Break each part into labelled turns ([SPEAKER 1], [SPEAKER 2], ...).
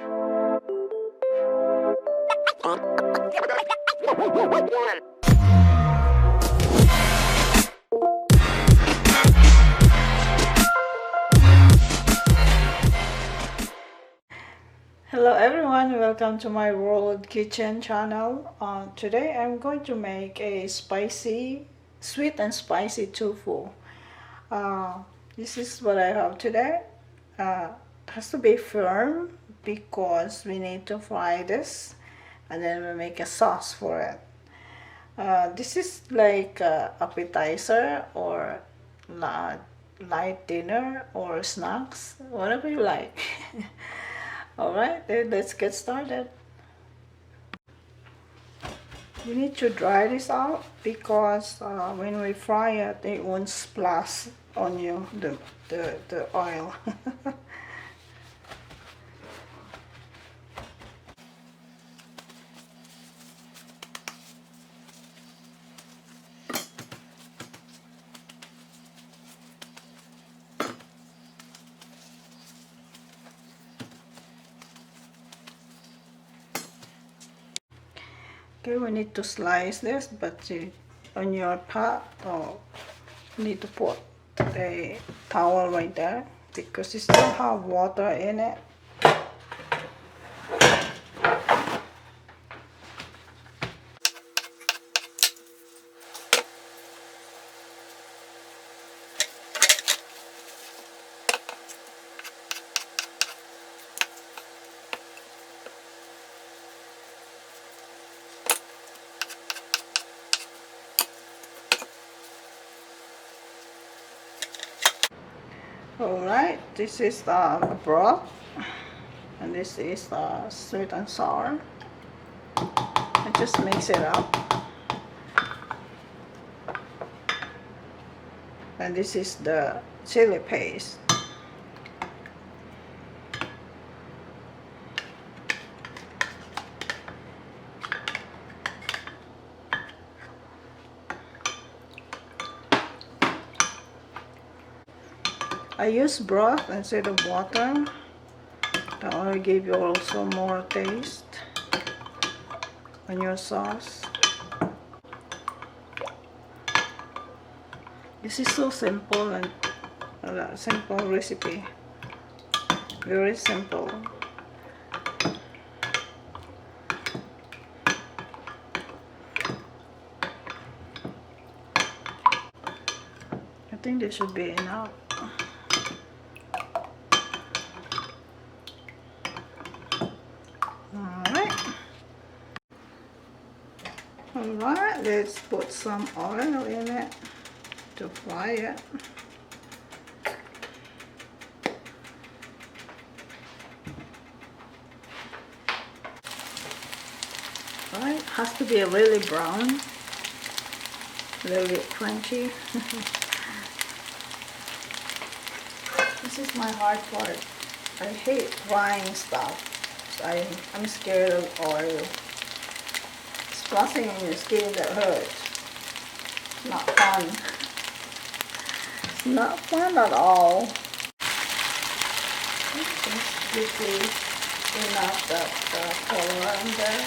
[SPEAKER 1] Hello everyone, welcome to my World Kitchen channel. Today I'm going to make a sweet and spicy tofu. This is what I have today. It has to be firm because we need to fry this and then we make a sauce for it. This is like appetizer or light dinner or snacks, whatever you like. Alright, then let's get started. You need to dry this out because when we fry it, it won't splash on you, the oil. Okay, we need to slice this, but on your pot, you need to put a towel right there because it still have water in it. Alright, this is the broth and this is sweet and sour. I just mix it up. And this is the chili paste. I use broth instead of water. That will give you also more taste on your sauce. This is so simple and simple recipe. Very simple. I think this should be enough. Alright, let's put some oil in it to fry it. Right, has to be really brown, a little bit crunchy. This is my hard part. I hate frying stuff. I'm scared of oil. Splashing on your skin that hurts. It's not fun. It's not fun at all. Just quickly clean out that color in there.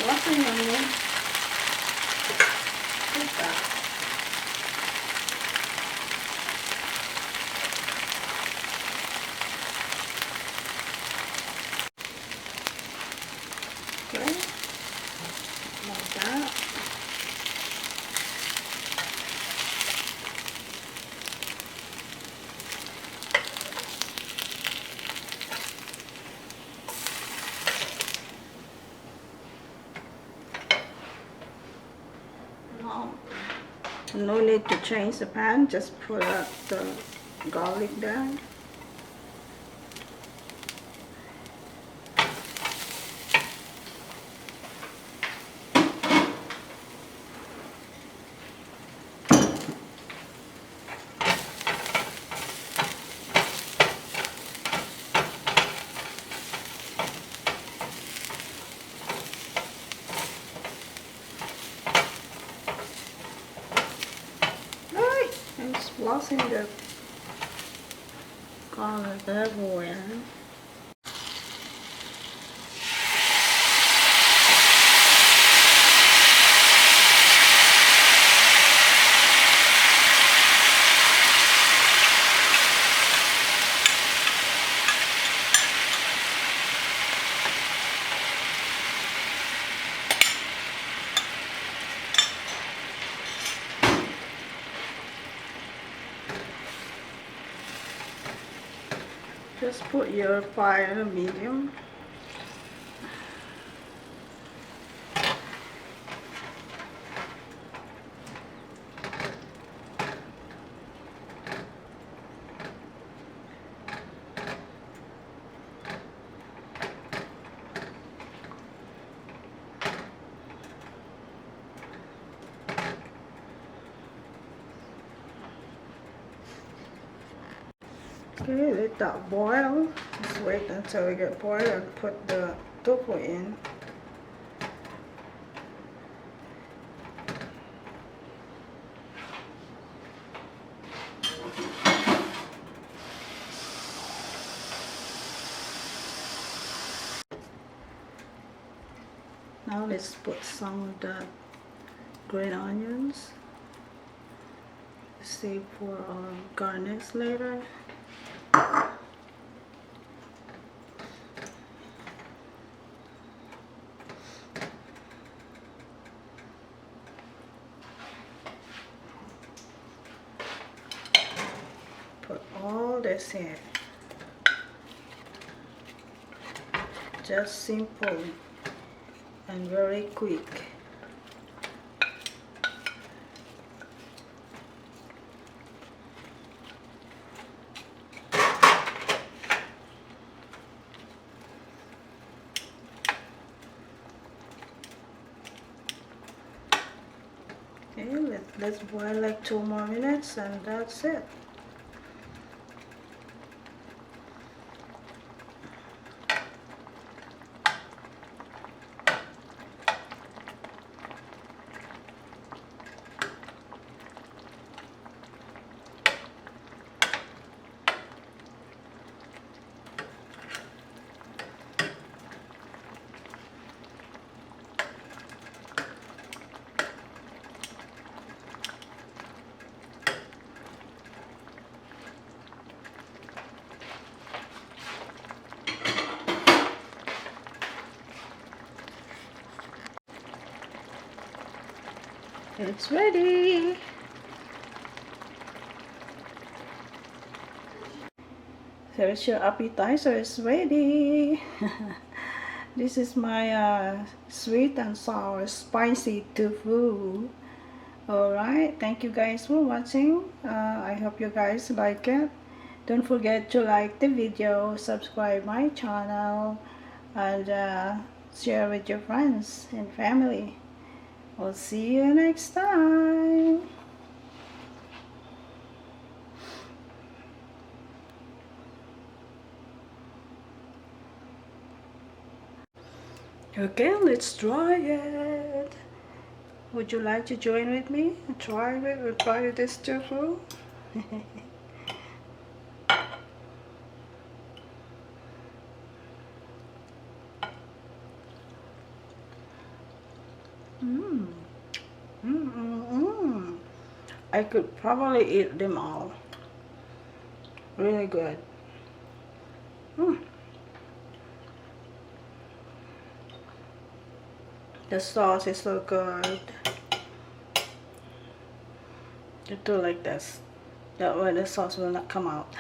[SPEAKER 1] Nothing on there. Like that. Okay. Like that. Now No need to change the pan, just put the garlic there. And splashing the garlic everywhere. Just put your fire medium. Okay, let that boil. Just wait until it get boiled and put the tofu in. Now let's put some of the green onions. Save for garnish later. Put all this in. Just simple and very quick. Okay, let's boil like 2 more minutes and that's it. It's ready. There's your appetizer is ready. This is my sweet and sour spicy tofu. Alright, thank you guys for watching. I hope you guys like it. Don't forget to like the video, subscribe my channel, and share with your friends and family. We'll see you next time. Okay, let's try it. Would you like to join with me and try it or try this tofu? I could probably eat them all. Really good. The sauce is so good. You do like this. That way the sauce will not come out.